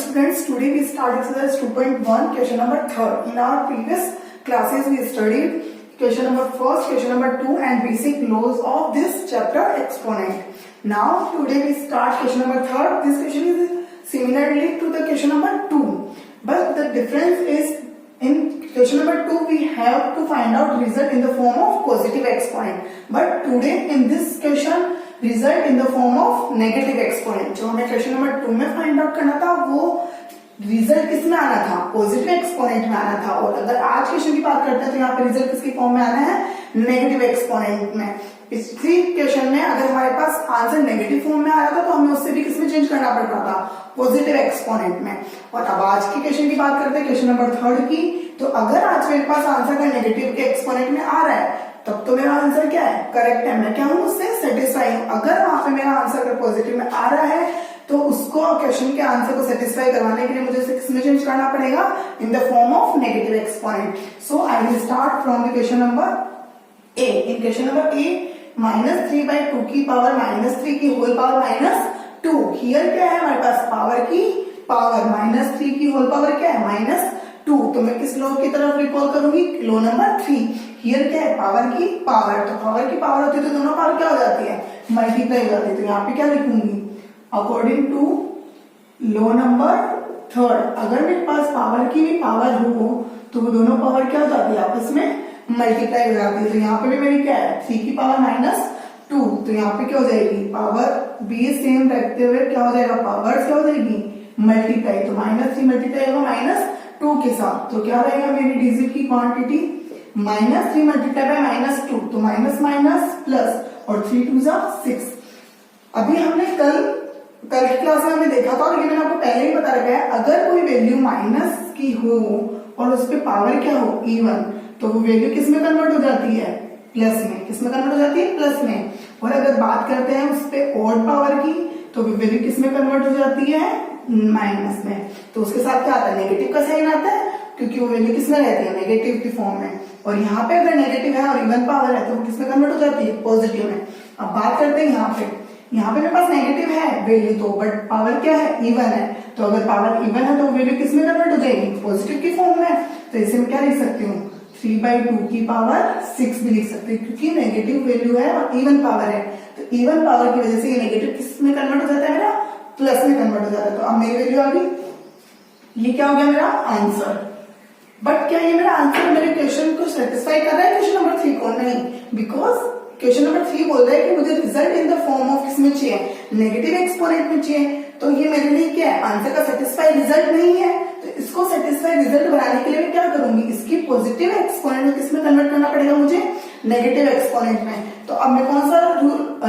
students, today we start exercise 2.1, question number 3rd. In our previous classes we studied question number 1st, question number 2 and basic laws of this chapter exponent. Now today we start question number 3rd. This question is similarly to the question number 2, but the difference is in question number 2 we have to find out result in the form of positive exponent, but today in this question result in the form of negative exponent. जो हमें question number 2 में find out करना था वो result किस में आना था, पॉजिटिव एक्सपोनेंट में आना था. और अगर आज क्वेश्चन की बात करते हैं तो यहाँ पे रिजल्ट किसकी फॉर्म में आना है, नेगेटिव एक्सपोनेंट में. इसी क्वेश्चन में अगर हमारे पास आंसर नेगेटिव फॉर्म में आया था तो हमें उससे भी किसमें चेंज करना पड़ रहा था, पॉजिटिव एक्सपोनेंट में. और अब आज की क्वेश्चन की बात करते हैं, क्वेश्चन नंबर 3 की. तो अगर आज मेरे पास आंसर का नेगेटिव के एक्सपोनेंट में आ रहा है तब तो मेरा आंसर क्या है, करेक्ट है. मैं क्या हूं, उससे सेटिस्फाई हूं. अगर वहां पे मेरा आंसर अगर पॉजिटिव में आ रहा है तो उसको क्वेश्चन के आंसर को सेटिस्फाई करवाने के लिए मुझे इसे किसमें चेंज करना पड़ेगा, इन the form of negative exponent. So I will start from the question number A. In question number A -3/2 की पावर -3 की होल पावर -2. हियर क्या है हमारे पास, पावर की पावर. -3 की होल पावर क्या है, -2. तो मैं किस लॉ की तरफ रिकॉल करूंगी, लॉ नंबर 3. हियर क्या है, पावर की पावर. तो पावर की पावर होती है तो दोनों पावर क्या हो जाती है, मल्टीप्लाई हो जाती है. तो यहाँ पे क्या लिखूंगी, अकॉर्डिंग टू लॉ नंबर 3, अगर मेरे पास पावर की भी पावर हो तो वो दोनों पावर क्या हो जाती है, आपस में मल्टीप्लाई हो जाती है. तो यहाँ पे भी मेरी क्या है, 3 की पावर -2. तो यहाँ पे क्या हो जाएगी, पावर भी सेम रखते हुए क्या हो जाएगा, पावर क्या हो जाएगी, मल्टीप्लाई. तो -3 मल्टीप्लाई होगा -2 के साथ. तो क्या रहेगा मेरी डिजिट की क्वांटिटी, -3 मल्टीप्लाई बाय -2. तो माइनस माइनस प्लस और 3 2 6. अभी हमने कल की क्लास में हमने देखा था, लेकिन मैंने आपको पहले ही बता रखा है, अगर कोई वैल्यू माइनस की हो और उस पर पावर क्या हो, इवन, तो वो वैल्यू किस में कन्वर्ट हो जाती है, प्लस में. किस में कन्वर्ट हो जाती है, प्लस में. और अगर बात करते हैं उस पर ऑड पावर की तो वो वैल्यू किस में कन्वर्ट हो जाती है, माइनस में. तो उसके साथ क्या आता है, नेगेटिव का साइन आता है, क्योंकि वो वैल्यू किसमें रहती है, नेगेटिव की फॉर्म में. और यहाँ पे अगर नेगेटिव है और इवन पावर है तो वो किसमें कन्वर्ट हो जाती है, पॉजिटिव में. अब बात करते हैं यहाँ पे मेरे पास नेगेटिव है वैल्यू तो, बट पावर क्या है, इवन है. तो अगर पावर इवन है तो वैल्यू किसमें कन्वर्ट हो जाएगी, पॉजिटिव की फॉर्म में. तो इसे मैं क्या लिख सकती हूँ, 3/2 की पावर 6 भी लिख सकते हैं, क्योंकि नेगेटिव वैल्यू है और इवन पावर है. तो इवन पावर की वजह से ये नेगेटिव किसमें कन्वर्ट हो जाता है, मेरा प्लस में कन्वर्ट हो जाता है. तो अब मेरी वैल्यू आ गई, ये क्या हो गया मेरा आंसर. बट क्या ये मेरा आंसर मेरे क्वेश्चन को सेटिस्फाई कर रहा है, क्वेश्चन नंबर 3 को, नहीं. बिकॉज क्वेश्चन नंबर 3 बोल रहा है कि मुझे result in the form of किसमें चाहिए, नेगेटिव एक्सपोनेंट में चाहिए. तो ये मेरे लिए क्या है, आंसर का सेटिस्फाई रिजल्ट नहीं है. तो इसको सेटिस्फाई रिजल्ट बनाने के लिए मैं क्या करूंगी, इसकी पॉजिटिव एक्सपोनेंट में किसमें कन्वर्ट करना पड़ेगा मुझे, नेगेटिव एक्सपोनेंट में. तो अब मैं कौन सा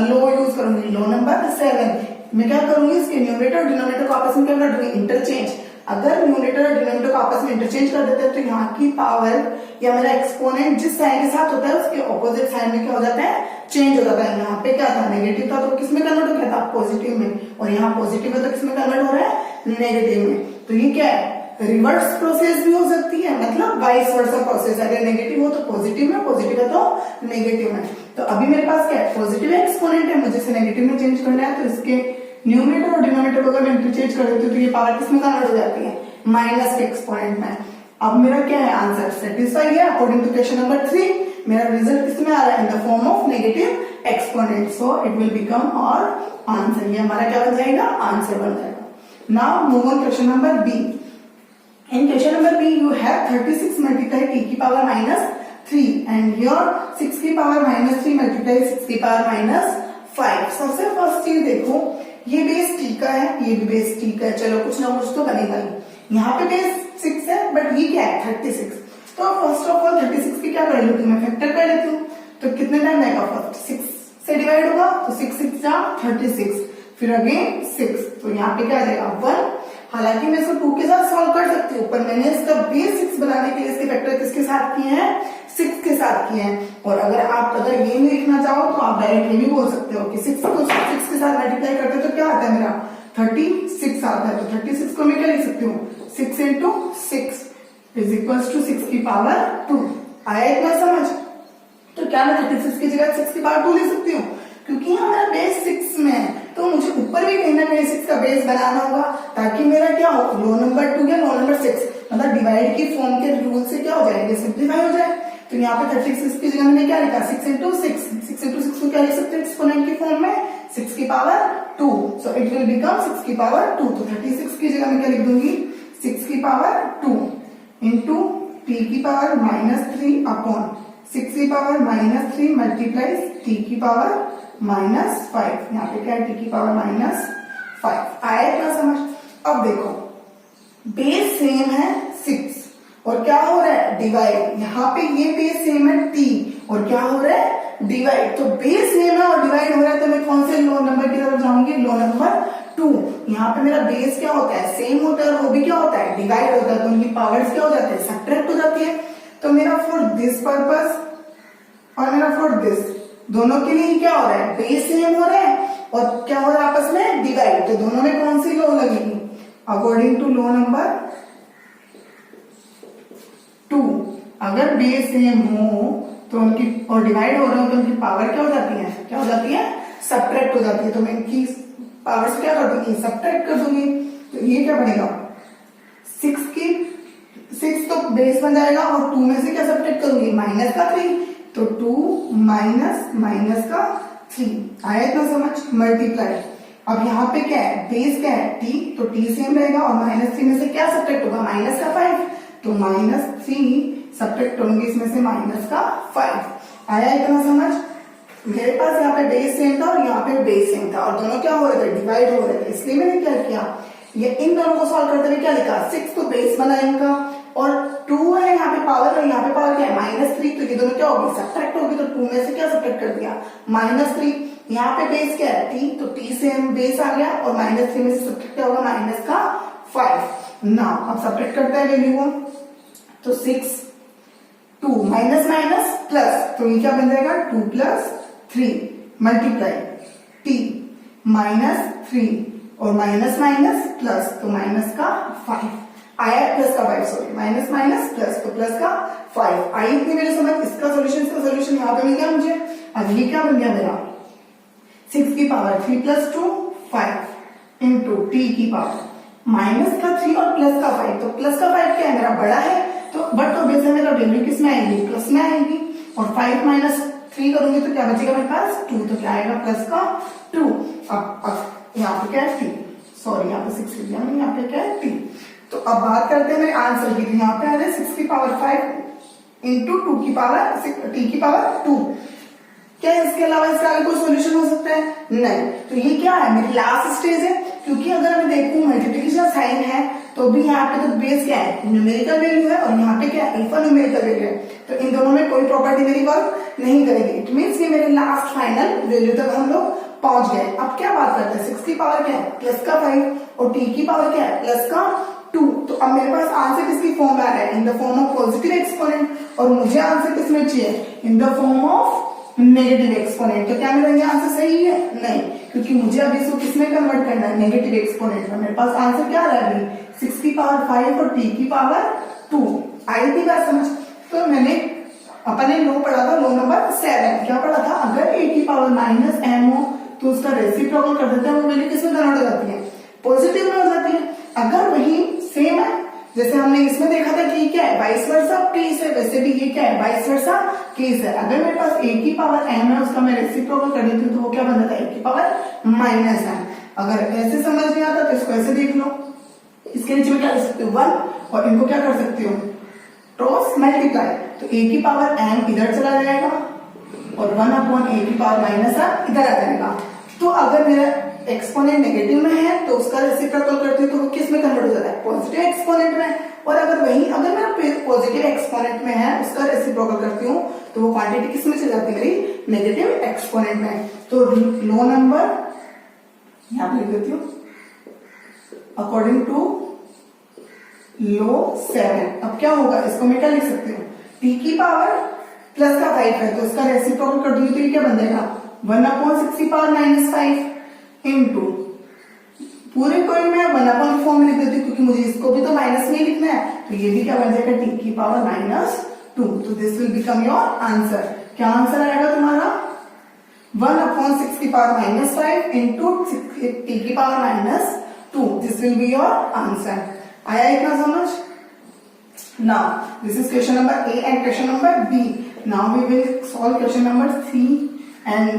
लॉ यूज करूंगी, लॉ नंबर 7. मैं क्या करूंगी, इसके न्यूमरेटर और डिनोमिनेटर को आपस में क्या कर दूंगी, इंटरचेंज. अगर न्यूमरेटर और डिनोमिनेटर को आपस में इंटरचेंज कर देते हैं तो यहाँ की पावर या मेरा एक्सपोनेंट जिस साइन के साथ होता है उसके ऑपोजिट साइन में क्या हो जाता है, चेंज हो जाता है. यहाँ पे क्या था, नेगेटिव था तो किसमें कन्वर्ट हो गया था, पॉजिटिव में. और यहाँ पॉजिटिव है तो किसमें कन्वर्ट हो रहा है, नेगेटिव में. तो ये क्या है, रिवर्स प्रोसेस भी हो सकती है, मतलब वाइस वर्सा प्रोसेस. अगर नेगेटिव हो तो पॉजिटिव में, पॉजिटिव है तो नेगेटिव में. तो अभी मेरे पास क्या है, पॉजिटिव एक्सपोनेंट है, मुझे इसे नेगेटिव में चेंज करना है. तो इसके न्यूमरेटर और डिनोमिनेटर को अगर मैं इंटरचेंज कर देती हूँ तो ये पावर किसमें कन्वर्ट हो जाती है, माइनस के एक्सपोनेंट में. अब मेरा क्या है, आंसर सेटिस्फाई है अकॉर्डिंग टू क्वेश्चन नंबर 3. मेरा रिजल्ट किसमें आ रहा है, in the form of negative exponent. So it will become और आंसर, ये हमारा क्या बन जाएगा, आंसर बन जाएगा. Now move on question number B. In question number B you have 36 multiply t की पावर -3 एंड योर 6 की पावर -3 मल्टीप्लाई 6 की पावर -5. सबसे फर्स्ट चीज देखो, ये बेस t का है, ये भी बेस t का है. चलो कुछ ना कुछ तो बनेगा ही. यहाँ पे बेस 6 है बट ये क्या है, 36. तो फर्स्ट ऑफ ऑल 36 की क्या कर लेती हूँ, मैं फैक्टर कर लेती हूँ. तो कितने टाइम आएगा, फर्स्ट 6 से डिवाइड होगा तो 6 6 जा 36, फिर अगेन 6. तो यहाँ पे क्या आ जाएगा 1. हालांकि मैं इसको 2 के साथ सॉल्व कर सकती हूँ, पर मैंने इसका बेस 6 बनाने के लिए इसके फैक्टर किसके साथ किए हैं, 6 के साथ किए हैं. और अगर ये नहीं लिखना चाहो तो आप डायरेक्ट ये भी बोल सकते हो कि 6 को 6 के साथ मल्टीप्लाई करते हैं तो क्या आता है मेरा 36 आता है. तो 36 को मैं क्या लिख सकती हूँ, 6 into 6 इज इक्वल्स टू 6 की पावर 2. आया इतना समझ. तो क्या मैं 36 की जगह 6 की पावर 2 लिख सकती हूँ, क्योंकि यहाँ मेरा बेस 6 में है तो तो मुझे ऊपर भी कहीं ना कहीं 6 का बेस बनाना होगा ताकि मेरा क्या हो, लो नंबर 2 या लो नंबर 6 मतलब डिवाइड की फॉर्म के रूल से क्या हो जाएगा, सिंप्लीफाई हो जाए। तो यहाँ पे 36 की जगह मैंने क्या लिखा, 6 into 6 को क्या लिख सकते हैं एक्सपोनेंट की फॉर्म में, 6 की power 2, so it will become 6 की पावर 2। तो 36 की जगह मैं क्या लिख दूंगी, 6 की पावर 2 इंटू t की पावर -3 अपॉन 6 की पावर -3 मल्टीप्लाई t की पावर -5। यहाँ पे क्या है, t की पावर -5। आया क्या समझ। अब देखो बेस सेम है 6 और क्या हो रहा है, डिवाइड। यहाँ पे ये बेस सेम है t और क्या हो रहा है, डिवाइड। तो बेस सेम है और डिवाइड हो रहा है तो मैं कौन से लो नंबर की तरफ जाऊंगी, लो नंबर 2। यहाँ पे मेरा बेस क्या होता है, सेम होता है और वो भी क्या होता है, डिवाइड होता है। तो उनकी पावर्स क्या हो जाती है, सब्ट्रैक्ट हो जाती है। तो मेरा फॉर दिस पर्पस और मेरा फॉर दिस, दोनों के लिए क्या हो रहा है, बेस सेम हो रहा है और क्या हो रहा है आपस में, डिवाइड। तो दोनों में कौन सी लो लगेगी, अकॉर्डिंग टू लो नंबर 2 अगर बेस सेम हो तो उनकी और डिवाइड हो रहे हो तो उनकी पावर क्या हो जाती है, क्या हो जाती है, सब्ट्रैक्ट हो जाती है। तो मैं इनकी पावर से क्या कर दूंगी, सब्ट्रैक्ट कर दूंगी। तो ये क्या बनेगा, 6 तो बेस बन जाएगा और 2 में से क्या सब्ट्रैक्ट करूंगी, माइनस का 3। तो 2 माइनस का 3 आया इतना समझ, मल्टीप्लाई। अब यहाँ पे क्या है, बेस क्या है t, तो t सेम रहेगा और -3 में से क्या सब्ट्रैक्ट होगा, माइनस का 5। तो -3 सब्ट्रैक्ट होंगे इसमें से माइनस का 5। आया इतना समझ। मेरे पास यहाँ पे बेस सेम था और यहाँ पे बेस सेम था और दोनों क्या हो रहे थे, डिवाइड हो रहे थे। इसलिए मैंने क्या किया, ये इन दोनों को सॉल्व करते हुए क्या लिखा, 6 तो बेस बना इनका और 2 है यहाँ पे पावर और यहाँ पे पावर क्या है, -3। तो ये दोनों क्या होगी, सब्ट्रैक्ट होगी। तो 2 में से क्या सब्ट्रैक्ट कर दिया, -3। यहाँ पे बेस क्या है t, तो t से बेस आ गया और -3 में से सब्ट्रैक्ट क्या होगा, माइनस का 5। ना अब सब्ट्रैक्ट करते हैं वैल्यू को, तो 6 2 माइनस माइनस प्लस, तो ये क्या बन जाएगा, 2 + 3 मल्टीप्लाई t -3 और माइनस माइनस प्लस, तो माइनस का 5 आया, प्लस का 5 सॉरी, माइनस माइनस प्लस, तो प्लस का 5 आई। इतनी मेरे समझ। इसका सोल्यूशन यहाँ पे मिल गया मुझे। अब ये क्या बन गया मेरा, 6 की पावर 3 + 2 5 इंटू t की पावर माइनस का 3 और प्लस का 5। तो प्लस का 5 क्या है, मेरा बड़ा है तो बट तो बेस है मेरा, वैल्यू किस में आएगी, प्लस में आएगी। और 5 - 3 करूंगी तो क्या बचेगा मेरे पास, 2। तो क्या आएगा, प्लस का 2। अब यहाँ पे क्या है t, सॉरी यहाँ पे 6 लिख दिया मैंने, यहाँ पे क्या है t। तो अब बात करते हैं मेरे आंसर की। यहाँ पे आ रहा है 6 की पावर 5 इंटू 2 की पावर t की पावर 2। क्या इसके अलावा इसका आगे कोई सॉल्यूशन हो सकता है, नहीं। तो ये क्या है, मेरी लास्ट स्टेज है। क्योंकि अगर मैं देखूं मल्टीप्लिकेशन साइन है तो भी यहाँ पे तो बेस क्या है, न्यूमेरिकल वैल्यू है और यहाँ पे क्या है, अल्फा न्यूमेरिकल वैल्यू है। तो इन दोनों में कोई प्रॉपर्टी मेरी वर्क नहीं करेगी। इट मीन्स ये मेरे लास्ट फाइनल वैल्यू तक हम लोग पहुंच गए। अब क्या बात करते हैं, 6 की पावर क्या है, प्लस का 5 और t की पावर क्या है, प्लस का 2। तो अब मेरे पास आंसर किसकी फॉर्म में आ रहा है, in the form of positive exponent. और मुझे आंसर किसमें चाहिए, इन the form of negative exponent. तो क्या मेरा ये आंसर सही है, नहीं, क्योंकि मुझे अभी इसको किसमें कन्वर्ट करना है, नेगेटिव एक्सपोनेंट में। मेरे पास आंसर क्या आ रहा है अभी, 6 की पावर 5 और t की पावर 2। आई थी बात समझ। तो मैंने अपने लो पढ़ा था, लो नंबर 7। क्या पढ़ा था, अगर a की पावर -m हो तो उसका रेसिप्रोकल कर देते हैं, वो वैल्यू किसमें कन्वर्ट हो जाती है, पॉजिटिव में हो जाती है। अगर वही सेम है, जैसे हमने इसमें देखा था कि क्या है, वाइस वर्सा केस है, वैसे भी ये क्या है, वाइस वर्सा केस है। अगर मेरे पास a की पावर m है, उसका मैं रेसिप्रोकल कर देती हूँ तो वो क्या बन जाता है, a की पावर -m। अगर ऐसे समझ नहीं आता तो इसको ऐसे देख लो, इसके नीचे में क्या कर सकती हूँ, 1 और इनको क्या कर सकती हूँ, क्रॉस मल्टीप्लाई। तो a की पावर m इधर चला जाएगा और 1/a की पावर -m इधर आ जाएगा। तो अगर मेरा एक्सपोनेंट नेगेटिव में है तो उसका रेसिप्रोकल करती हूँ तो वो किस में कन्वर्ट हो जाता है, पॉजिटिव एक्सपोनेंट में। और अगर मेरा पॉजिटिव एक्सपोनेंट में है, उसका रेसिप्रोकल करती हूँ तो वो क्वांटिटी किस में चली जाती है, मेरी नेगेटिव एक्सपोनेंट में। तो लो नंबर यहाँ पे लिख देती हूँ, अकॉर्डिंग टू लो 7। अब क्या होगा, इसको मैं क्या लिख सकती हूँ, t की पावर प्लस का 5 है तो इसका रेसिप्रोकल कर दूंगी तो ये क्या बन जाएगा, 1/6 की पावर -5 इंटू पूरे कोई में 1/4 फॉर्म लिख देती हूँ क्योंकि मुझे इसको भी तो माइनस में लिखना है। तो ये भी क्या बन जाएगा, t की पावर -2। तो this will become your answer. क्या आंसर आएगा तुम्हारा, 1/6 की पावर -5 इंटू t की power -2. This will be your answer. आया इतना समझ? Now this is question number A and question number B. Now we will solve question number C and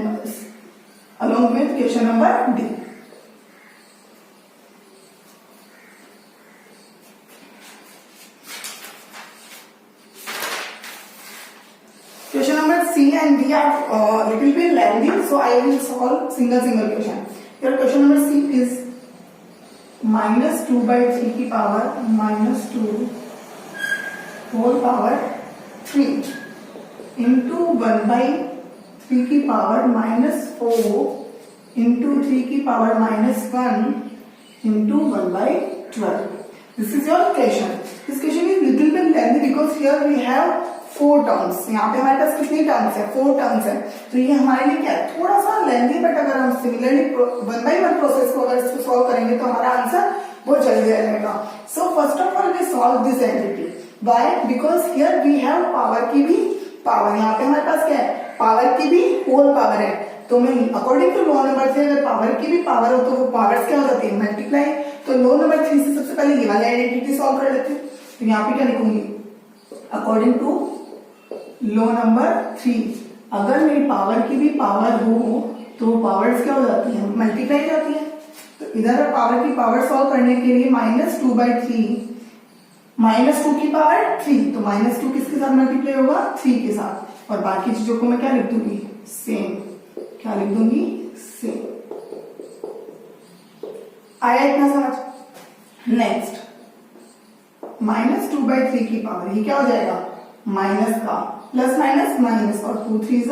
along with question number D. Question number C and D are little bit lengthy, so I will solve single question. Your question number C is -2/3 की power -2 whole power 3 into 1/3 की power -4 into 3 की power -1 into 1/12. This is your question. This question is little bit lengthy because here we have 4 terms. यहाँ पे हमारे पास कितनी terms है? 4 terms है. तो ये हमारे लिए क्या है? थोड़ा सा लेंथी, बट अगर हम सिमिलरली 1 by 1 प्रोसेस को अगर इसको सॉल्व करेंगे तो हमारा आंसर बहुत जल्दी आ जाएगा. So first of all we solve this entity. Why? Because here we have power की भी पावर. यहाँ पे हमारे पास क्या है? पावर की भी होल पावर है. तो मैं अकॉर्डिंग टू लॉ नंबर 3 अगर पावर की भी पावर हो तो वो पावर्स क्या हो जाती है? मल्टीप्लाई. तो लॉ नंबर 3 से सबसे पहले ये वाली आइडेंटिटी सॉल्व कर लेते हैं. तो यहाँ पे क्या लिखूंगी? अकॉर्डिंग टू लॉ नंबर 3 अगर मेरी पावर की भी पावर हो तो पावर्स क्या हो जाती है? मल्टीप्लाई जाती है. तो इधर पावर की पावर सॉल्व करने के लिए -2/3 -2 की पावर 3, तो -2 किसके साथ मल्टीप्लाई होगा? 3 के साथ. और बाकी चीजों को मैं क्या लिख दूंगी? सेम. क्या लिख दूंगी? सेम. आया इतना समझ? नेक्स्ट -2/3 की पावर ये क्या हो जाएगा? माइनस का प्लस माइनस माइनस और 2 3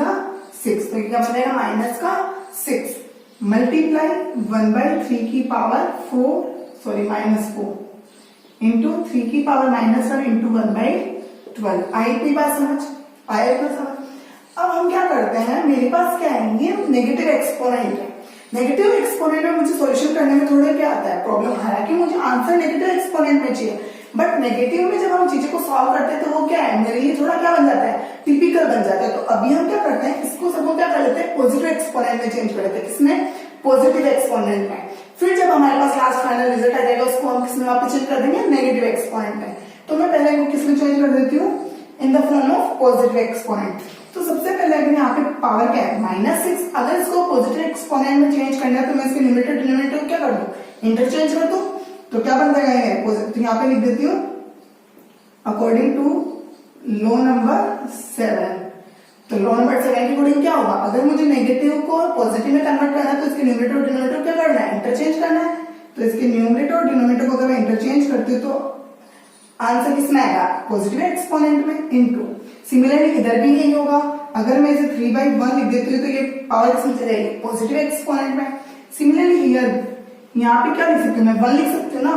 6. तो क्या बनेगा? माइनस का 6 मल्टीप्लाई 1/3 की पावर 4 -4 इंटू 3 की पावर -1 इंटू 1/12. आई थी बात समझ? आया तो समझ? अब हम क्या करते हैं, मेरे पास क्या है? ये नेगेटिव एक्सपोनेंट है. नेगेटिव एक्सपोनेंट में मुझे सॉल्यूशन करने में थोड़ा क्या आता है? प्रॉब्लम. हालांकि मुझे आंसर नेगेटिव एक्सपोनेंट में चाहिए, बट नेगेटिव में जब हम चीजें को सॉल्व करते हैं तो वो क्या है? मेरे लिए थोड़ा क्या बन जाता है? टिपिकल बन जाता है. तो अभी हम क्या करते हैं? इसको सबको क्या कर लेते हैं? पॉजिटिव एक्सपोनेंट में चेंज कर लेते हैं. किसमें? पॉजिटिव एक्सपोनेंट में. फिर जब हमारे पास लास्ट फाइनल रिजल्ट आ जाएगा उसको हम किसमें वापस चेंज कर देंगे? नेगेटिव एक्सपोनेंट में. तो मैं पहले इनको किसमें चेंज कर देती हूँ? इन the form of positive exponent. तो सबसे पहले अगर यहाँ पे पावर क्या है? -6. अगर इसको पॉजिटिव एक्सपोनेंट में चेंज करना है तो मैं इसके न्यूमरेटर डिनोमिनेटर क्या कर दूं? इंटरचेंज कर दूं. तो क्या बन जाएगा ये? तो यहाँ पे लिख देती हूँ अकॉर्डिंग टू लॉ नंबर 7. तो लॉ नंबर 7 के अकॉर्डिंग क्या होगा? अगर मुझे नेगेटिव को पॉजिटिव में कन्वर्ट करना है तो इसके न्यूमरेटर और डिनोमिनेटर क्या करना है? इंटरचेंज करना है. तो इसके न्यूमरेटर और डिनोमिनेटर को अगर मैं इंटरचेंज करती हूँ तो आंसर किसमें आएगा? पॉजिटिव एक्सपोनेंट में. इनटू सिमिलरली इधर भी यही होगा. अगर मैं इसे 3/1 लिख देती हूँ तो ये पावर किसमें चली जाएगी? पॉजिटिव एक्सपोनेंट में. सिमिलरली हियर यहाँ पे क्या लिख सकती हूँ? मैं 1 लिख सकती हूँ ना.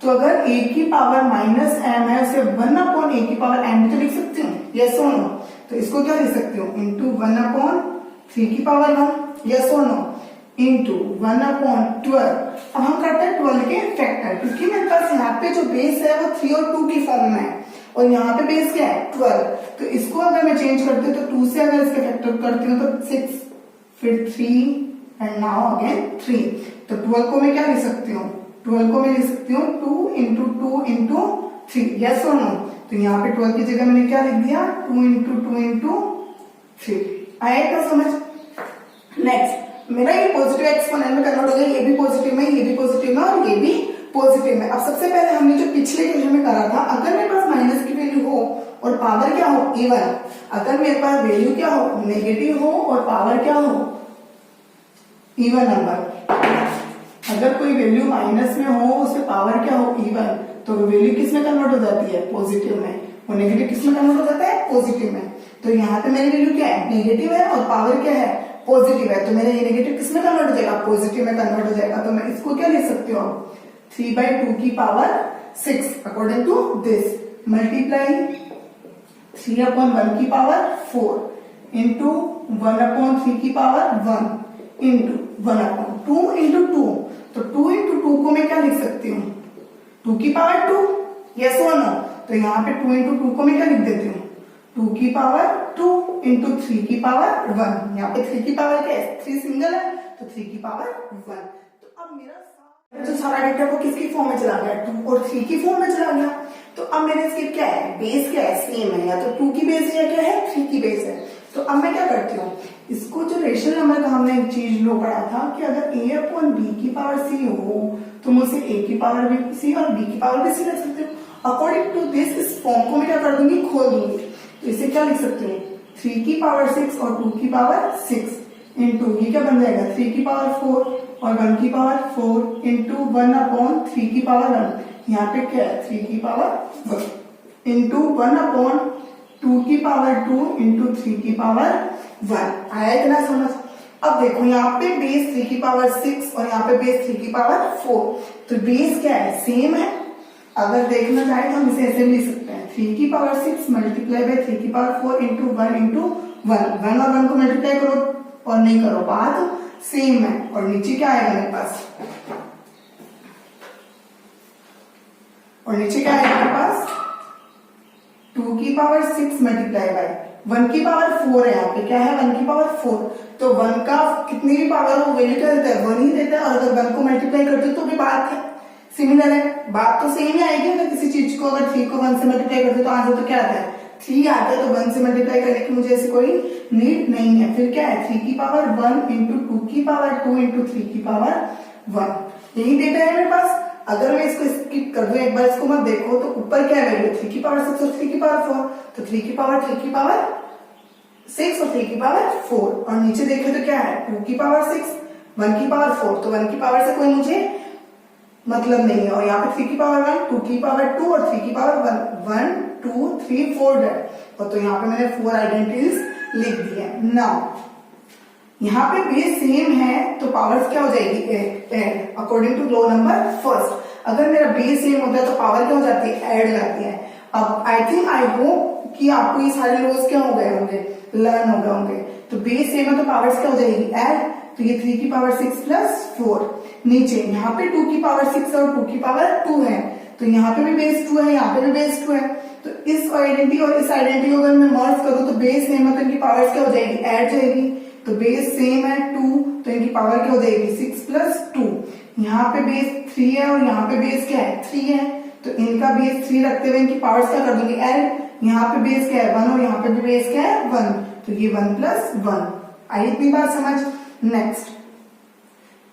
तो अगर a की पावर -m है उसे 1/a की पावर m भी तो लिख सकती हूँ. यस और नो? तो इसको क्या लिख सकती हूँ? इंटू 1/3 की पावर 1. यस और नो? इंटू 1/12. अब हम करते हैं 12 के फैक्टर, क्योंकि मेरे पास यहाँ पे जो बेस है वो 3 और 2 की फॉर्म में है और यहाँ पे बेस क्या है? 12. तो इसको अगर मैं चेंज करती हूँ तो 2 से अगर इसके फैक्टर करती हूँ तो 6, फिर 3 एंड नाउ अगेन 3. तो 12 को मैं क्या लिख सकती हूँ? 12 को मैं लिख सकती हूँ 2 इंटू 2 इंटू 3. यस और नो? तो यहाँ पे 12 की जगह मैंने क्या लिख दिया? 2 इंटू 2 इंटू 3. आएगा समझ? नेक्स्ट मेरा ये पॉजिटिव एक्सपोनेंट में कन्वर्ट हो गया. ये भी पॉजिटिव में, ये भी पॉजिटिव में और ये भी पॉजिटिव में. अब सबसे पहले हमने जो पिछले क्वेश्चन में करा था, अगर मेरे पास माइनस की वैल्यू हो और पावर क्या हो? इवन. अगर मेरे पास वैल्यू क्या हो? नेगेटिव हो और पावर क्या हो? Even number. अगर कोई वैल्यू माइनस में हो उससे पावर क्या हो? इवन. तो वैल्यू किस में कन्वर्ट हो जाती है? पॉजिटिव में. और नेगेटिव किस में कन्वर्ट हो जाता है? पॉजिटिव में. तो यहाँ पे मेरी वैल्यू क्या है? नेगेटिव है और पावर क्या है? पॉजिटिव है. तो मेरा ये नेगेटिव किस में कन्वर्ट हो जाएगा? पॉजिटिव में कन्वर्ट हो जाएगा. तो मैं इसको क्या लिख सकती हूँ? 3/2 की power 6 according to this. Multiply 3/1 की पावर 4 इंटू 1/3 की पावर 1 इंटू 1/2 इंटू 2. तो 2 इंटू 2 को मैं क्या लिख सकती हूँ? 2 की पावर 2. यस और नो? तो यहाँ पे 2 इंटू 2 को मैं क्या लिख देती हूँ? 2 की पावर 2 इंटू 3 की पावर 1। यहाँ पे 3 की पावर क्या है, 3 सिंगल है तो 3 की पावर 1। तो अब मेरा जो सारा डेटा वो किसकी फॉर्म में चला गया, 2 और 3 की फॉर्म में चला गया। तो अब मेरे इसके क्या है, बेस क्या है, सेम है, या तो 2 की बेस है या क्या है 3 की बेस है। तो अब मैं क्या करती हूँ, इसको जो रेशनल नंबर का हमने एक चीज लो पढ़ा था कि अगर a अपॉन b की पावर c हो तो मैं उसे a की पावर भी c और b की पावर भी c लिख सकती हूँ। अकॉर्डिंग टू दिस इस फॉर्म को मैं क्या कर दूंगी, खोल दूंगी। तो इसे क्या लिख सकती हूँ, 3 की पावर 6 और 2 की पावर 6 इंटू ये क्या बन जाएगा 3 की पावर 4 और 1 की पावर 4 इंटू 1 अपॉन 3 की पावर 1। यहाँ पे क्या है 3 की पावर 1 इंटू 1 अपॉन 2 की पावर 2 इंटू 3 की पावर 1। आया इतना समझ। अब देखो यहाँ पे बेस 3 की पावर 6 और यहाँ पे बेस 3 की पावर 4, तो बेस क्या है, सेम है। अगर देखना चाहे तो हम इसे ऐसे लिख सकते हैं 3 की पावर 6 मल्टीप्लाई बाय 3 की पावर 4 इंटू 1 इंटू 1 और 1 को मल्टीप्लाई करो और नहीं करो, बात सेम है। और नीचे क्या आएगा मेरे पास, और नीचे क्या आएगा मेरे पास 2 की पावर 6 मल्टीप्लाई बाय 1 की पावर 4 है। यहाँ पे क्या है 1 की पावर 4, तो 1 का कितनी भी पावर हो वैल्यू क्या देता है 1 ही देता है। और अगर 1 को मल्टीप्लाई करते हो तो भी बात है सिमिलर है, बात तो सेम ही आएगी। अगर किसी चीज को अगर 3 को 1 से मल्टीप्लाई करते तो आंसर तो क्या आता है 3 आता है। तो 1 से मल्टीप्लाई करने की मुझे ऐसी कोई नीड नहीं है। फिर क्या है 3 की पावर 1 इंटू 2 की पावर 2 इंटू 3 की पावर 1, यही डेटा है मेरे पास। अगर मैं इसको स्किप कर दूं, एक बार इसको मत देखो, तो ऊपर क्या वैल्यू 3 की पावर 6 और 3 की पावर 4, तो 3 की पावर 6 और 3 की पावर 4। और नीचे देखे तो क्या है 2 की पावर 6 1 की पावर 4, तो 1 की पावर से कोई मुझे मतलब नहीं है। और यहाँ पे 3 की पावर 1 2 की पावर 2 और 3 की पावर 1 2 3 4 है। और तो यहाँ पे मैंने 4 आइडेंटिटीज लिख दी है। नाउ यहाँ पे बेस सेम है तो पावर्स क्या हो जाएगी, according to law number first. अगर मेरा बेस सेम होता है तो पावर क्या हो जाती है, ऐड हो जाती है। अब आई होप कि आपको ये सारे लॉज क्या हो गए होंगे, लर्न हो गए होंगे। तो बेस सेम है तो पावर्स क्या हो जाएगी, ऐड। तो ये 3 की पावर 6 प्लस 4, नीचे यहाँ पे 2 की पावर 6 और 2 की पावर 2 है, तो यहाँ पे भी बेस 2 है, यहाँ पे भी बेस 2 है। तो इस आइडेंटिटी और इस आइडेंटिटी को अगर मैं मर्ज करूँ तो बेस सेम है तो इनकी पावर्स क्या हो जाएगी, ऐड जाएगी। तो बेस सेम है 2 तो इनकी पावर क्या हो जाएगी 6 प्लस 2। यहाँ पे बेस 3 है और यहाँ पे बेस क्या है 3 है, तो इनका बेस 3 रखते हुए इनकी पावर्स क्या कर दूंगी, ऐड। यहाँ पे बेस क्या है 1 और यहाँ पे भी बेस क्या है 1, तो ये 1 प्लस 1। आई इतनी बात समझ। नेक्स्ट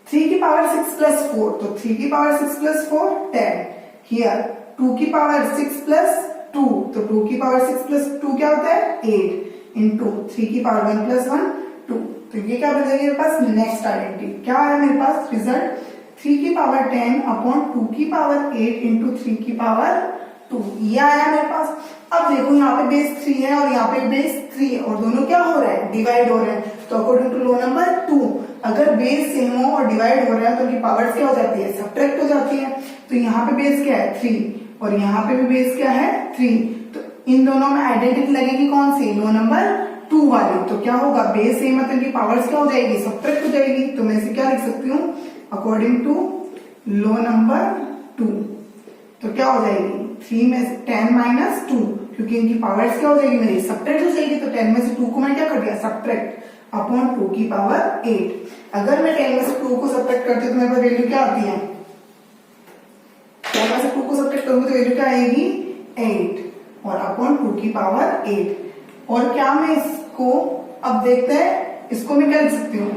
3 की पावर 6 प्लस 4, तो 3 की पावर 6 प्लस 4 10। हियर 2 की पावर 6 प्लस 2, तो 2 की पावर 6 प्लस 2 क्या होता है 8 इंटू 3 की पावर 1 प्लस 1 2। तो ये क्या बन जाएगी मेरे पास, नेक्स्ट आइडेंटिटी क्या आया मेरे पास रिजल्ट, 3 की पावर 10 अपॉन 2 की पावर 8 इंटू 3 की पावर 2, ये आया मेरे पास। अब देखो यहाँ पे बेस 3 है और यहाँ पे बेस 3 है और दोनों क्या हो रहा है, डिवाइड हो रहे हैं। तो अकॉर्डिंग टू लो नंबर 2 अगर बेस सेम हो और डिवाइड हो रहा है तो उनकी पावर्स क्या हो जाती है, सब्ट्रैक्ट हो जाती है। तो यहाँ पे बेस क्या है 3 और यहाँ पे भी बेस क्या है 3, तो इन दोनों में आइडेंटिटी लगेगी कौन सी, लो नंबर 2 वाली। तो क्या होगा, बेस सेम है तो इनकी पावर्स क्या हो जाएगी, सब्ट्रैक्ट हो जाएगी। तो मैं इसे क्या लिख सकती हूँ, अकॉर्डिंग टू लो नंबर 2 तो क्या हो जाएगी 3 में से 10 माइनस 2, क्योंकि इनकी पावर्स क्या हो जाएगी मेरी, सब्ट्रैक्ट हो जाएगी। तो 10 में से 2 को मैं क्या कर दिया, सब्ट्रैक्ट अपॉन 2 की पावर 8। अगर मैं 10 में से 2 को सब्ट्रैक्ट करती हूँ तो मेरे पास वैल्यू क्या आती है, 10 में से 2 को सब्ट्रैक्ट करूंगी तो वैल्यू क्या आएगी 8 और अपॉन 2 की पावर 8। और क्या मैं इसको अब देखते हैं, इसको मैं क्या लिख सकती हूँ,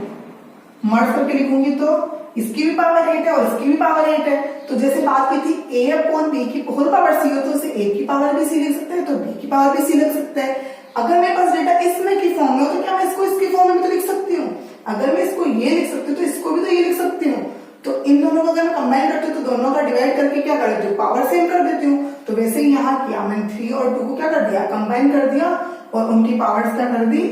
मर्ज करके लिखूंगी तो इसकी भी पावर 8 है और इसकी भी पावर 8 है। तो जैसे बात की थी a अपॉन b की होल पावर c हो तो इसे a की पावर भी c लिख सकते हैं, तो b की पावर भी c लिख सकते हैं। अगर मेरे पास डेटा इसमें की फॉर्म में हो तो क्या मैं इसको इसकी फॉर्म में भी तो लिख सकती हूँ। अगर मैं इसको ये लिख सकती हूँ तो इसको भी तो ये लिख सकती हूँ। तो इन दोनों को अगर मैं कंबाइन करती हूँ तो दोनों का डिवाइड करके क्या कर देती हूँ, पावर सेम कर देती हूँ। तो वैसे ही यहाँ किया मैंने 3 और 2 को क्या कर दिया, कंबाइन कर दिया और उनकी पावर्स क्या कर दी,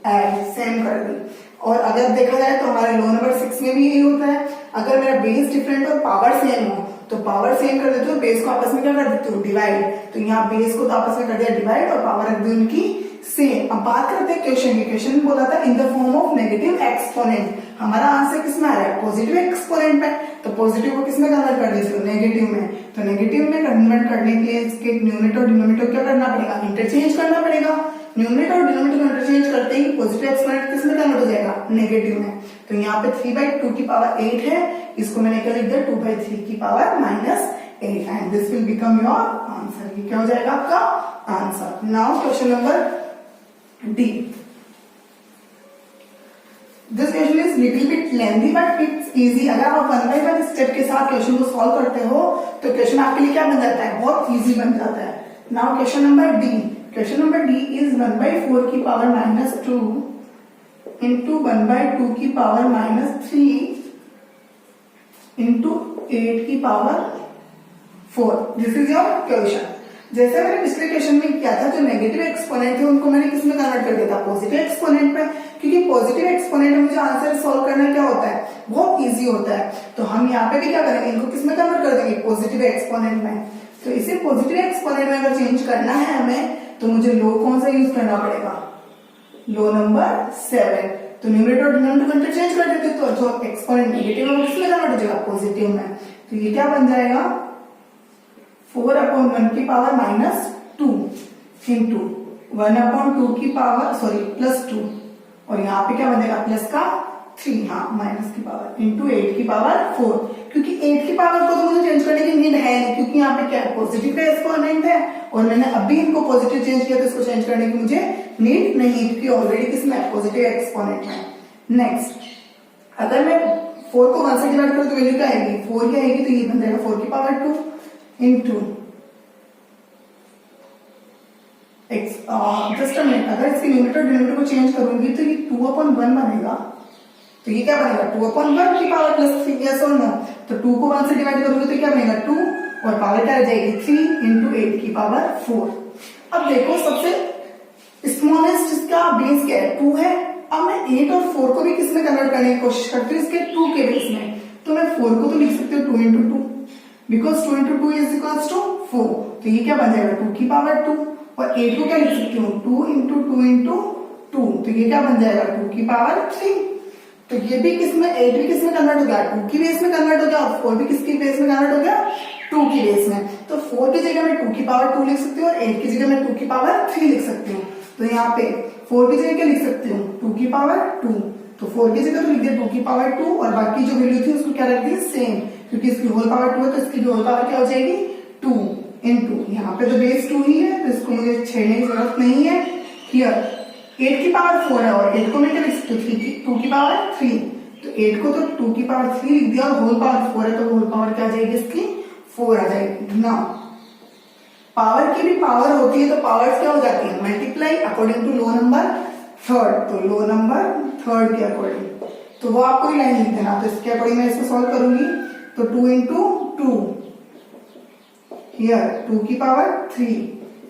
ऐड, सेम कर दी। और अगर देखा जाए तो हमारे लो नंबर 6 में भी यही होता है, अगर मेरा बेस डिफरेंट और पावर सेम हो तो पावर सेम कर देती हूँ, बेस को आपस में क्या कर देती हूँ, डिवाइड। तो यहाँ बेस को तो आपस में कर दिया डिवाइड और पावर रख दी उनकी सेम। अब बात करते हैं क्वेश्चन की। क्वेश्चन बोला था इन the form of negative exponent, हमारा आंसर किसमें आ रहा है, पॉजिटिव एक्सपोनेंट में। तो पॉजिटिव को किसमें कन्वर्ट कर देती हूँ, नेगेटिव में। तो नेगेटिव में कन्वर्ट करने के लिए इसके न्यूमरेटर और डिनोमिनेटर क्या करना पड़ेगा, इंटरचेंज करना पड़ेगा। न्यूमरेटर और डिनोमिनेटर को इंटरचेंज करते ही पॉजिटिव एक्सपोनेंट किस में कन्वर्ट हो जाएगा, नेगेटिव में। तो यहाँ पे 3/2 की पावर 8 है, इसको मैंने क्या लिख दिया 2/3 की power -8 and this will become your answer. ये क्या हो जाएगा आपका answer. Now question number D. This question is little bit lengthy but it's easy. अगर आप 1 by 1 स्टेप के साथ क्वेश्चन को सॉल्व करते हो तो क्वेश्चन आपके लिए क्या बन जाता है, बहुत इजी बन जाता है। Now question number D. Question number D is 1/4 की पावर -2 इंटू 1/2 की पावर -3 इंटू 8 की power 4। This is your question. जैसे मैंने पिछले क्वेश्चन में किया था, जो नेगेटिव एक्सपोनेंट थे उनको मैंने किस में कन्वर्ट कर दिया था, पॉजिटिव एक्सपोनेंट में, क्योंकि पॉजिटिव एक्सपोनेंट में मुझे आंसर सॉल्व करना क्या होता है, बहुत इजी होता है। तो हम यहाँ पे भी क्या करेंगे, इनको किस में कन्वर्ट कर देंगे, पॉजिटिव एक्सपोनेंट में। तो इसे पॉजिटिव एक्सपोनेंट में अगर चेंज करना है हमें, तो मुझे लो कौन सा यूज करना पड़ेगा, लो नंबर 7। तो न्यूमरेटर और डिनोमिनेटर को इंटरचेंज कर देते, तो जो एक्सपोनेंट नेगेटिव है वो किसमें कन्वर्ट हो जाएगा, पॉजिटिव में। तो ये क्या बन जाएगा 4/1 की पावर -2 इंटू 1/2 की पावर +2, और यहाँ पे क्या बनेगा प्लस का 3, हाँ माइनस की पावर इंटू 8 की पावर 4। क्योंकि 8 की पावर को तो मुझे चेंज करने की नीड है नहीं, क्योंकि यहाँ पे क्या है, पॉजिटिव का एक्सपोनेंट है और मैंने अभी इनको पॉजिटिव चेंज किया, तो इसको चेंज करने की मुझे नीड नहीं, क्योंकि ऑलरेडी किसमें पॉजिटिव एक्सपोनेंट है। नेक्स्ट, अगर मैं 4 को 1 से डिवाइड करूँ तो वैल्यू क्या आएगी, 4 की आएगी। तो ये बन जाएगा 4 की power 2 into just a minute, अगर इसके न्यूमरेटर डिनोमिनेटर को चेंज करूंगी तो ये 2/1 बनेगा। तो ये क्या बनेगा 2/1 की पावर +3, यस और नो। तो 2 को 1 से डिवाइड करूंगी तो क्या बनेगा 2, और पावर क्या आ जाएगी 3 इंटू 8 की पावर 4। अब देखो सबसे स्मॉलेस्ट इसका बेस क्या है, 2 है। अब मैं 8 और 4 को भी किसमें कन्वर्ट करने की कोशिश करती हूँ, इसके 2 के बेस में। तो मैं 4 को तो लिख सकती हूँ 2 into 2, because 2 into 2 is equals to 4। तो ये क्या बन जाएगा 2 की पावर 2, और 8 को क्या लिख सकती हूँ 2 इंटू 2 इंटू 2। तो ये क्या बन जाएगा 2 की पावर 3। तो ये भी किसमें, 8 भी किसमें कन्वर्ट हो गया, 2 की बेस में कन्वर्ट हो गया, और 4 भी किसकी बेस में कन्वर्ट हो गया, 2 की बेस में। तो 4 की जगह मैं 2 की पावर 2 लिख सकती हूँ, और 8 की जगह मैं 2 की पावर 3 लिख सकती हूँ। तो यहाँ पे 4 की जगह क्या लिख सकती हूँ 2 की पावर 2। तो 4 की जगह तो लिख दिया 2 की पावर 2, और बाकी जो वैल्यू थी उसको क्या रख दी सेम, क्योंकि इसकी होल पावर 2 है, तो इसकी होल पावर क्या हो जाएगी 2 इंटू, यहाँ पे तो बेस 2 ही है, तो इसको मुझे छेड़ने की जरूरत नहीं है। हियर 8 की पावर 4 है, और 8 को मैं क्या लिख सकती हूँ 2 की पावर 3। तो 8 को तो 2 की पावर 3 लिख दिया, और होल पावर 4 है, तो होल पावर क्या आ जाएगी इसकी 4 आ जाएगी ना। पावर की भी पावर होती है, तो पावर्स क्या हो जाती है multiply according to law number third. तो लो नंबर थर्ड के अकॉर्डिंग, तो वो आपको ही लाइन लिख देना। तो इसके अकॉर्डिंग मैं इसको सॉल्व करूंगी, तो 2 इंटू 2, हियर 2 की पावर 3।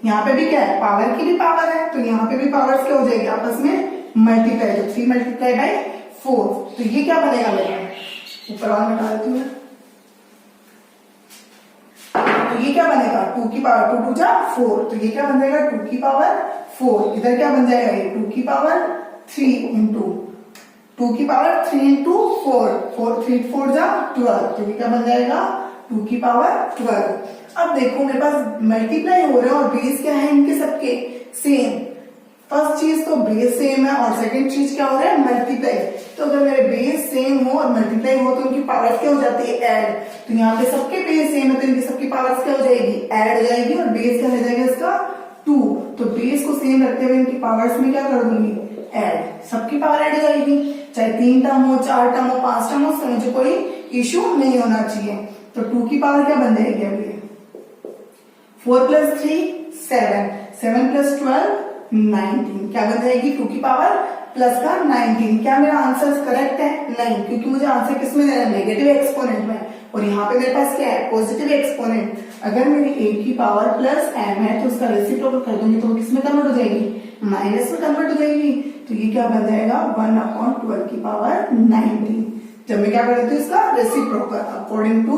यहाँ पे भी क्या है, पावर की भी पावर है, तो यहाँ पे भी पावर्स क्या हो जाएगी आपस में मल्टीप्लाई। तो 3 मल्टीप्लाई बाई 4, तो ये क्या बनेगा मेरा, ऊपर वाला हटा देती हूँ। तो ये क्या बनेगा 2 की पावर 2 जा 4, तो ये क्या बन जाएगा 2 की पावर 4। इधर क्या बन जाएगा ये 2 की पावर 3 इंटू 2 की पावर 3 इंटू 4, 3 4 जा 12, तो ये क्या बन जाएगा 2 की पावर 12। अब देखो मेरे पास मल्टीप्लाई हो रहे हैं, और बेस क्या है इनके सबके सेम। फर्स्ट चीज तो बेस सेम है, और सेकंड चीज क्या हो रहा है मल्टीप्लाई। तो अगर मेरे बेस सेम हो और मल्टीप्लाई हो, तो उनकी पावर क्या हो जाती है ऐड। तो यहाँ पे सबके बेस सेम है, तो इनकी सबकी पावर्स क्या हो जाएगी ऐड हो जाएगी, और बेस क्या हो जाएगा इसका 2। तो बेस को सेम रखते हुए इनकी पावर्स में क्या कर दूंगी ऐड, सबकी पावर ऐड हो जाएगी। चाहे 3 टर्म हो, 4 टर्म हो, 5 टर्म हो, उससे मुझे कोई इश्यू नहीं होना चाहिए। तो 2 की पावर क्या बन जाएगी अभी 4 + 3 7, 7 + 12 19, क्या बन जाएगी 2 की पावर प्लस का 19। क्या मेरा आंसर करेक्ट है, नहीं, क्योंकि मुझे आंसर किसमें देना है नेगेटिव एक्सपोनेंट में, और यहाँ पे मेरे पास क्या है पॉजिटिव एक्सपोनेंट। अगर मेरी 8 की पावर प्लस m है, तो उसका रेसिप्रोकल कर दूंगी, तो वो किसमें कन्वर्ट हो जाएगी माइनस में कन्वर्ट हो जाएगी। तो ये क्या बन जाएगा 1/12 की पावर 19। जब मैं क्या कर देती हूँ इसका reciprocal according to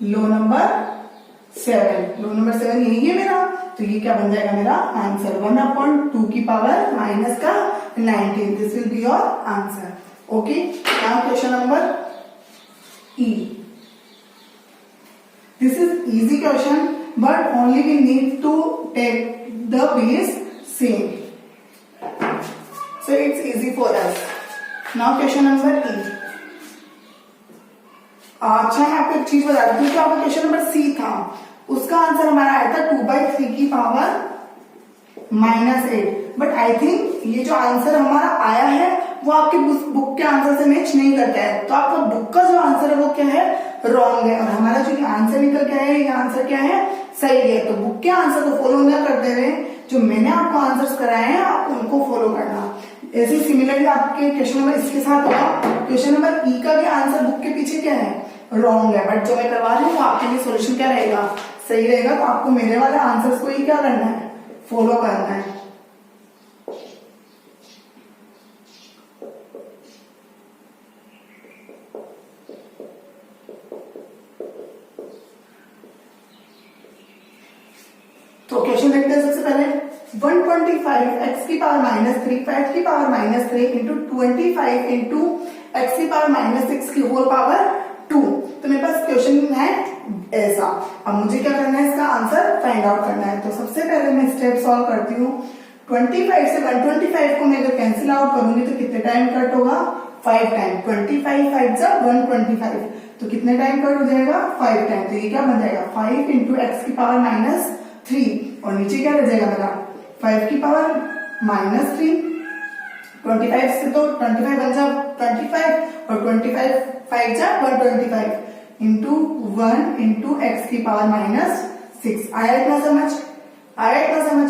law number 7, law number 7 यही है मेरा। तो ये क्या बन जाएगा मेरा आंसर 1/2 की पावर माइनस का 19। This will be your answer. Okay, now question number E. This is easy question, but only we need to take the base same. So it's easy for us. Now question number E. अच्छा मैं आपको एक चीज बता दूं, जो आपका question number C था उसका आंसर हमारा आया था 2/3 की पावर -8, बट आई थिंक ये जो आंसर हमारा आया है वो आपके बुक के आंसर से मैच नहीं करता है, तो आपका बुक का जो आंसर है वो क्या है, रॉन्ग है, और हमारा जो आंसर निकल के आया है ये आंसर क्या है, सही है। तो बुक के आंसर को फॉलो न करते हुए जो मैंने आपको आंसर्स कराए हैं आप उनको फॉलो करना। ऐसे सिमिलरली आपके क्वेश्चन नंबर इसके साथ होगा, क्वेश्चन नंबर ई का भी आंसर बुक के पीछे क्या है, रॉन्ग है, बट जो मैं करवा रही हूँ आपके लिए सोल्यूशन क्या रहेगा, सही रहेगा। तो आपको मेरे वाले आंसर्स को ही क्या करना है, फॉलो करना है। तो क्वेश्चन देखते हैं सबसे पहले 125 x की पावर -3 5 की पावर -3 इंटू 25 इंटू x की पावर -6 की होल पावर 2। तो मेरे पास क्वेश्चन है ऐसा, अब मुझे क्या करना है, इसका आंसर फाइंड आउट करना है। तो सबसे पहले मैं स्टेप सॉल्व करती हूँ। 25 से 125 को मैं अगर कैंसिल आउट करूंगी तो कितने टाइम कट होगा, 5 टाइम। 25 5 जा 125, तो कितने टाइम कट हो जाएगा, 5 टाइम। तो ये क्या बन जाएगा, 5 इंटू एक्स की पावर -3, और नीचे क्या रह जाएगा मेरा 5 की पावर -3। 25 से तो 25 बन जा 25, और 25 5 जा 125 इंटू 1 इंटू एक्स की पावर -6। आया इतना समझ, आया इतना समझ।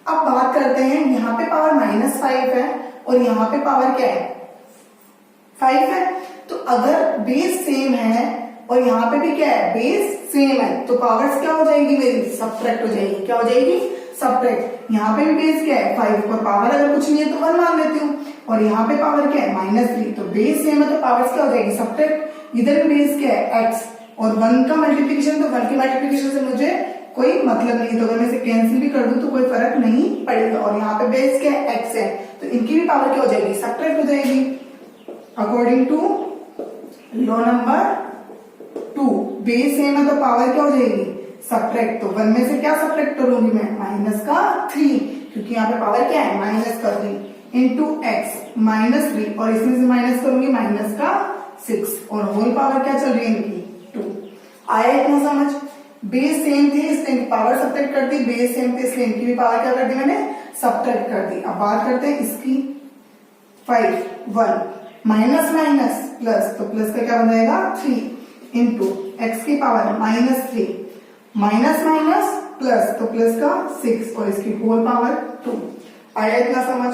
अब बात करते हैं, यहाँ पे पावर -5 है और यहाँ पे पावर क्या है, 5 है। तो अगर बेस सेम है और यहाँ पे भी क्या है, बेस सेम है, तो पावर्स क्या हो जाएगी मेरी, सब्ट्रैक्ट हो जाएगी। क्या हो जाएगी, सब्ट्रैक्ट। यहाँ पे भी बेस क्या है 5, और पावर अगर कुछ नहीं है तो 1 मान लेती हूँ, और यहाँ पे पावर क्या है -3, तो बेस सेम है तो पावर्स क्या हो जाएगी, सब्ट्रैक्ट। इधर भी बेस क्या है x, और 1 का मल्टीप्लीकेशन, तो 1 की मल्टीप्लीकेशन से मुझे कोई मतलब नहीं, तो अगर मैं इसे कैंसिल भी कर दूं तो कोई फर्क नहीं पड़ेगा। और यहाँ पे बेस क्या है, x है, तो इनकी भी पावर क्या हो जाएगी, सब्ट्रैक्ट हो जाएगी। According to law number 2, base same है तो पावर क्या हो जाएगी, सब्ट्रैक्ट। तो 1 में से क्या सब्ट्रैक्ट करूंगी मैं, -3, क्योंकि यहाँ पे पावर क्या है, -3 इंटू एक्स -3, और इसमें से माइनस करूंगी -6, और होल पावर क्या चल रही है इनकी 2। आया इतना समझ। बेस सेम थी इसलिए इनकी पावर सब्ट्रैक्ट कर दी, बेस सेम थी इसलिए इनकी भी पावर क्या कर दी मैंने, सब्ट्रैक्ट कर दी। अब बात करते हैं इसकी 5 1 माइनस माइनस प्लस, तो प्लस का क्या बन जाएगा 3 इंटू एक्स की पावर -3 माइनस माइनस प्लस, तो प्लस का 6, और इसकी होल पावर 2। आया इतना समझ।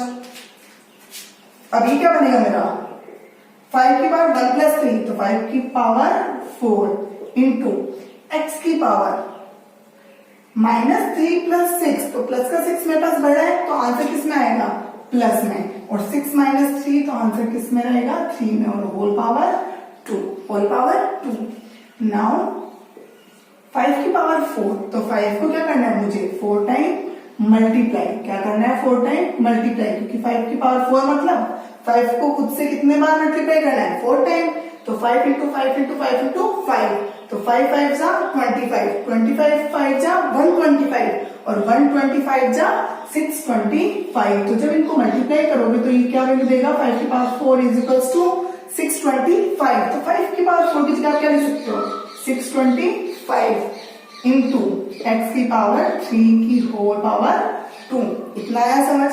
अभी क्या बनेगा मेरा, 5 की पावर 1 + 3, तो 5 की पावर 4 इंटू एक्स की पावर -3 + 6, तो प्लस का 6 मेरे पास बड़ा है, तो आंसर किस में आएगा, प्लस में, और 6 - 3, तो आंसर किस में रहेगा, 3 में, और whole power 2, whole power 2। Now 5 की पावर 4, तो 5 को क्या करना है मुझे, 4 टाइम मल्टीप्लाई। क्या करना है, 4 टाइम मल्टीप्लाई, क्योंकि 5 की पावर 4 मतलब 5 को खुद से कितने बार मल्टीप्लाई करना है, 4 टाइम। तो 5 इंटू 5 इंटू 5 इंटू 5, तो 5 5 जा 25, 25 5 जा 125, और 125 जा 625। तो जब इनको मल्टीप्लाई करोगे तो ये क्या वैल्यू देगा, 5 की पावर 4 = 625। तो 5 की पावर 4 की जगह आप क्या लिख सकते हो, 625 इंटू एक्स की पावर 3 की होल पावर 2। इतना आया समझ।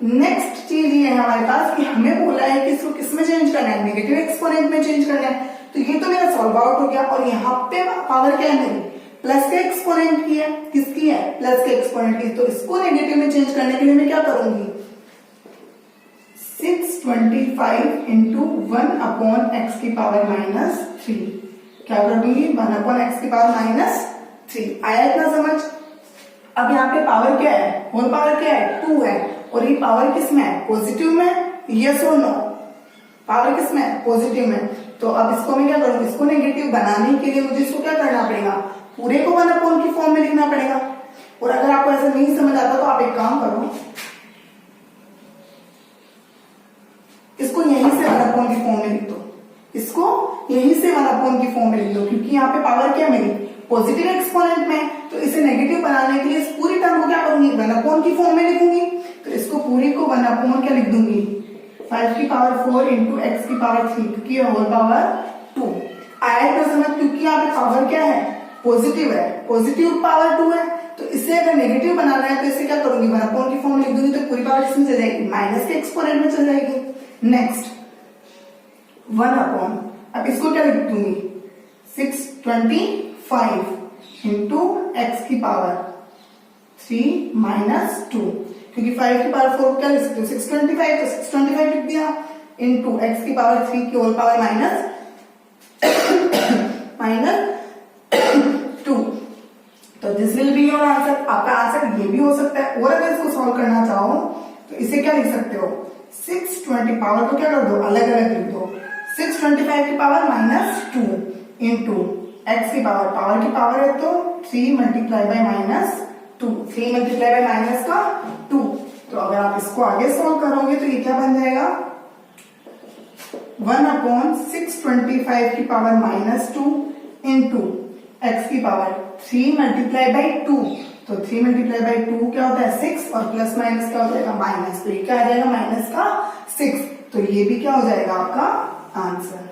नेक्स्ट चीज ये है हमारे पास कि हमें बोला है कि इसको किस में चेंज करना है, नेगेटिव एक्सपोनेंट में चेंज करना है। तो ये तो मेरा सॉल्व आउट हो गया, और यहाँ पे पावर क्या है मेरी, प्लस के एक्सपोनेंट की है, किसकी है, प्लस के एक्सपोनेंट की। तो इसको नेगेटिव में चेंज करने के लिए मैं क्या करूंगी, 625 इंटू 1/x की पावर -3, क्या कर दूंगी, 1/x की पावर -3। आया इतना समझ। अब यहाँ पे पावर क्या है, होल पावर क्या है, 2 है, और ये पावर किस में है, पॉजिटिव में, यस और नो, पावर किस में है, पॉजिटिव में। तो अब इसको मैं क्या करूंगी, इसको नेगेटिव बनाने के लिए मुझे इसको क्या करना पड़ेगा, पूरे को 1/, की फॉर्म में लिखना पड़ेगा। और अगर आपको ऐसा नहीं समझ आता तो आप एक काम करो, इसको यहीं से 1/, की फॉर्म में लिख दो, इसको यहीं से 1/, की फॉर्म में लिख दो, क्योंकि यहाँ पे पावर क्या मेरी पॉजिटिव एक्सपोनेंट में, तो इसे नेगेटिव बनाने के लिए इस पूरी टर्म को क्या करूंगी, 1/, की फॉर्म में लिखूंगी। तो इसको पूरी को 1/, क्या लिख दूंगी, 5 की पावर 4 इंटू एक्स की पावर 3 की होल पावर 2। ऐड तो समझ, क्योंकि यहाँ पे पावर क्या है, पॉजिटिव है, पॉजिटिव पावर 2 है, तो इसे अगर नेगेटिव बनाना है तो इसे क्या करूंगी, 1 अपॉन की फॉर्म लिख दूंगी, तो पूरी पावर इसमें चल जाएगी, माइनस के एक्सपोनेंट में चल जाएगी। नेक्स्ट 1 अपॉन, अब इसको क्या लिख दूंगी, 625 इंटू एक्स की पावर 3 माइनस 2, क्योंकि 5 की पावर 4 क्या लिख सकते हो, 625, तो 625 लिख दिया, इंटू एक्स की पावर 3 की होल पावर माइनस 2। तो this will be your answer. आपका आंसर ये भी हो सकता है, और अगर इसको सॉल्व करना चाहो तो इसे क्या लिख सकते हो, 620 पावर को क्या कर दो, अलग अलग लिख दो, 625 की पावर माइनस 2 इंटू एक्स की पावर की पावर है तो 3 multiply by minus 2, 3 multiply by minus का 2। तो अगर आप इसको आगे सॉल्व करोगे तो ये क्या बन जाएगा, 1 अपॉन 625 की पावर माइनस 2 इंटू एक्स की पावर 3 मल्टीप्लाई बाई 2, तो 3 मल्टीप्लाई बाई 2 क्या होता है 6, और प्लस माइनस क्या हो जाएगा माइनस, तो ये क्या आ जाएगा माइनस का 6, तो ये भी क्या हो जाएगा आपका आंसर।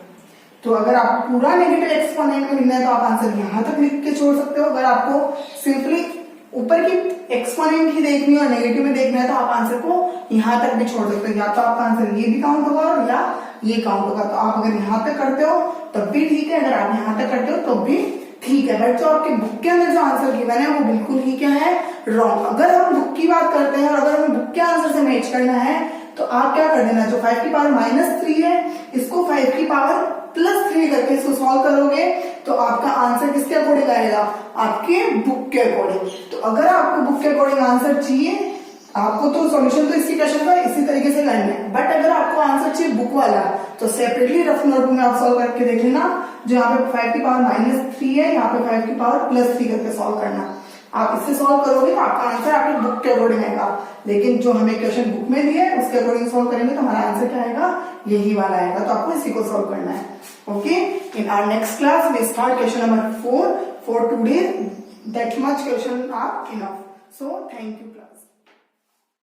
तो अगर आप पूरा नेगेटिव एक्सपोनेंट में लिखना है तो आप आंसर यहां तक लिख के छोड़ सकते हो। अगर आपको सिंपली ऊपर की एक्सपोनेंट ही देखनी है और नेगेटिव में देखना है तो आप आंसर को यहां तक भी छोड़ सकते हो, या तो आपका आंसर ये भी काउंट होगा और या ये काउंट होगा। तो आप अगर यहां तक करते हो तब भी ठीक है, अगर आप यहां तक करते हो तब भी ठीक है, बट जो आपके बुक के अंदर जो आंसर गिवन है वो बिल्कुल ही क्या है, रॉन्ग। अगर हम बुक की बात करते हैं और अगर हमें बुक के आंसर से मैच करना है तो आप क्या कर देना, जो 5 की पावर माइनस 3 है इसको 5 की पावर प्लस 3 करके इसको सॉल्व करोगे तो आपका आंसर किसके अकॉर्डिंग आएगा, आपके बुक के अकॉर्डिंग। तो अगर आपको बुक के अकॉर्डिंग आंसर चाहिए, आपको तो सॉल्यूशन तो इसी क्वेश्चन का इसी तरीके से करना है, बट अगर आपको आंसर चाहिए बुक वाला तो सेपरेटली रफ नोटबुक में आप सॉल्व करके देख लेना, जो यहाँ पे 5 की पावर माइनस 3 है, यहाँ पे 5 की पावर प्लस 3 करके सॉल्व करना। आप इससे सॉल्व करोगे तो आपका आंसर आपके बुक के अकॉर्डिंग आएगा, लेकिन जो हमें क्वेश्चन बुक में दिया है उसके अकॉर्डिंग सॉल्व करेंगे तो हमारा आंसर क्या आएगा, यही वाला आएगा। तो आपको इसी को सॉल्व करना है। Okay, in our next class we start question number 4 for today. That much question are enough, so thank you class.